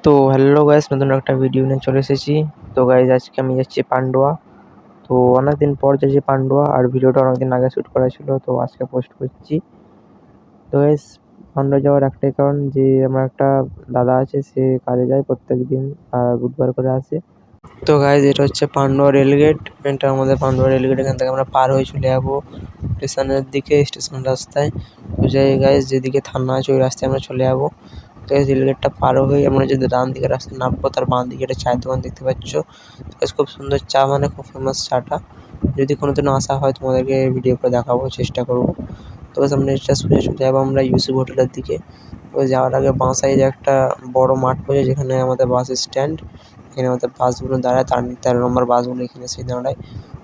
তো hello guys, নতুন একটা ভিডিও নিয়ে চলে এসেছি। তো গাইস, আজকে আমি যাচ্ছি পান্ডুয়া। তো অনেকদিন পর যাচ্ছি পান্ডুয়া, আর ভিডিওটা অনেকদিন আগে শ্যুট করা ছিল, তো আজকে পোস্ট করছি। তো গাইস, পান্ডুয়া যাওয়ার একটাই কারণ যে আমার একটা দাদা আছে, সে কাজে যায় প্রত্যেকদিন, আর বুধবার করে আসে। তো গাইস, এটা হচ্ছে পান্ডুয়া রেলগেট। এটা আমাদের পান্ডুয়া রেলগেট, এখান থেকে আমরা পার হয়ে চলে যাবো স্টেশনের দিকে, স্টেশন রাস্তায়। তো যাই গাইস, যেদিকে থানা আছে ওই রাস্তায় আমরা চলে যাবো। তো গাইস, রেলগেটটা পার হয়ে আমরা যদি ডান দিকে রাস্তায় নামবো, তার বাঁ দিকে একটা চায়ের দোকান দেখতে পাচ্ছ। তো গাইস, খুব সুন্দর চা, মানে খুব ফেমাস চাটা। যদি কোনোদিনও আসা হয় তোমাদেরকে ভিডিও করে দেখাবো, চেষ্টা করবো। তো গাইস, আমরা এটা সোজা চলে যাবো আমরা ইউসুফ হোটেলের দিকে। তো যাওয়ার আগে বাঁ সাইডে একটা বড় মাঠ পড়েছে, যেখানে আমাদের বাস স্ট্যান্ড। এখানে আমাদের বাসগুলো দাঁড়ায়, 13 নম্বর বাসগুলো এখানে এসে দাঁড়ায়।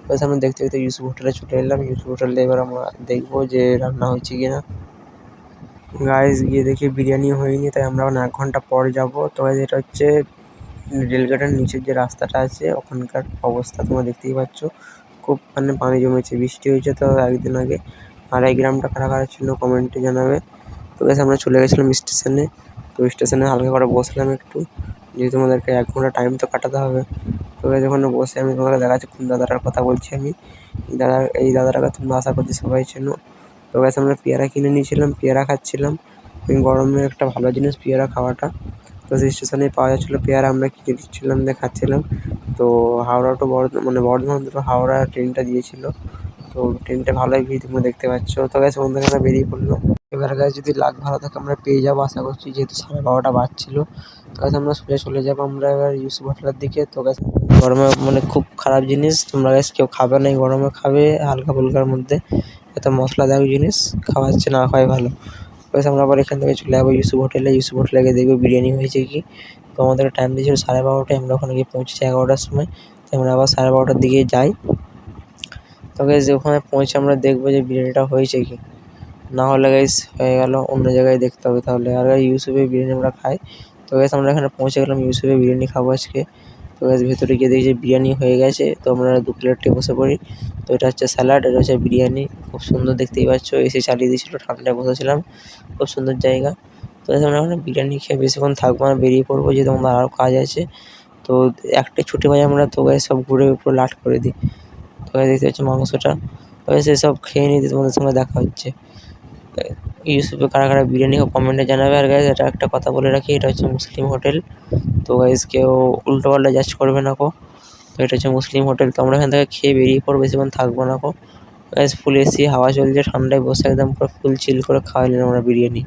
তো গাইস, আমরা দেখতে দেখতে ইউসুফ হোটেলে চলে এলাম। ইউসুফ হোটেলে এবার আমরা দেখবো যে রান্না হয়েছে কিনা। গাইস, গিয়ে দেখি বিরিয়ানি হয়নি, তাই আমরা এখন 1 ঘন্টা পর যাবো। তো গাইস, এটা হচ্ছে রেলগেটের নিচের যে রাস্তাটা আছে, ওখানকার অবস্থা তোমরা দেখতেই পাচ্ছ। খুব মানে পানি জমেছে, বৃষ্টি হয়েছে তো একদিন আগে। আর এই গ্রামটা কারা কারা ছিল কমেন্টে জানাবে। তো গাইস, আমরা চলে গেছিলাম স্টেশনে। তো স্টেশনে হালকা করে বসলাম একটু, যেহেতু আমাদেরকে 1 ঘন্টা টাইম তো কাটাতে হবে। তো গাইস, ওখানে বসে আমি তোমাকে দেখাচ্ছি কোন দাদাটার কথা বলছি আমি। এই দাদাটাকে তোমরা আশা করছি সবাই চেনো। তো গাইস, আমরা পেয়ারা কিনে নিয়েছিলাম, পেয়ারা খাচ্ছিলাম। এই গরমে একটা ভালো জিনিস পেয়ারা খাওয়াটা। তো সেই স্টেশনেই পাওয়া যাচ্ছিলো পেয়ারা, আমরা কিনে দিচ্ছিলাম, দিয়ে খাচ্ছিলাম। তো হাওড়া টু মানে বর্ধমান দুটো হাওড়া ট্রেনটা দিয়েছিল। তো ট্রেনটা ভালোই ভিড় তোমরা দেখতে পাচ্ছ। তো গাইস, ওখান থেকে আমরা বেরিয়ে পড়লাম। এবার গাইস, যদি লাক ভালো থাকে আমরা পেয়ে যাবো আশা করছি, যেহেতু 12:30টা বাজছিল। তো গাইস, আমরা সোজা চলে যাবো আমরা এবার ইউসুফ হোটেলের দিকে। তো গাইস, গরমে মানে খুব খারাপ জিনিস, তোমরা গাইস কেউ খাবে না, এই গরমে খাবে হালকা ফুলকার মধ্যে। এত মশলাদায়ক জিনিস খাওয়া যাচ্ছে না, খাওয়াই ভালো। গাইস, আমরা আবার এখান থেকে চলে যাবো ইউসুফ হোটেলে। ইউসুফ হোটেলে গিয়ে দেখবো বিরিয়ানি হয়েছে কি। তো আমাদের টাইম দিয়েছিল 12:30টায়, আমরা ওখানে গিয়ে পৌঁছেছি 11টার সময়। তো আমরা আবার 12:30টার দিকে যাই। তো গাইস, ওখানে পৌঁছে আমরা দেখবো যে বিরিয়ানিটা হয়েছে কি। না হলে গাইস হয়ে গেল, অন্য জায়গায় দেখতে হবে তাহলে। আর ইউসুফে বিরিয়ানি আমরা খাই। তো গাইস, আমরা এখানে পৌঁছে গেলাম, ইউসুফে বিরিয়ানি খাবো আজকে। তো গাইস, ভেতরে গিয়ে দেখি যে বিরিয়ানি হয়ে গেছে। তো আমরা 2 প্লেটে বসে পড়ি। তো এটা হচ্ছে স্যালাড, এটা হচ্ছে বিরিয়ানি। খুব সুন্দর দেখতেই পাচ্ছ, এসে চালিয়ে দিয়েছিল, ঠান্ডায় বসেছিলাম। খুব সুন্দর জায়গা। তো গাইস, আমরা ওখানে বিরিয়ানি খেয়ে বেশিক্ষণ থাকবো না, বেরিয়ে পড়বো, যেহেতু আমাদের আরও কাজ আছে। তো একটাই ছুটি পাই আমরা, তো গাইস সব ঘুরে পুরো লাট করে দিই। তো গাইস, দেখতে পাচ্ছ মাংসটা। তো গাইস, এসব খেয়ে নিতে তোমাদের সঙ্গে দেখা হচ্ছে। ইউসুফে কারা কারা বিরিয়ানি খাও কমেন্টে জানাবে। আর গাইস, এটা একটা কথা বলে রাখি, এটা হচ্ছে মুসলিম হোটেল। তো গাইস, কেউ উল্টোপাল্টা জাজ করবে না কো। তো এটা হচ্ছে মুসলিম হোটেল। তো আমরা এখান থেকে খেয়ে বেরিয়ে পড়বো, বেশিক্ষণ থাকবো না কো। গাইস, ফুল এসি, হাওয়া চলছে, ঠান্ডায় বসে একদম পুরো ফুল চিল করে খাওয়া নিলাম আমরা বিরিয়ানি।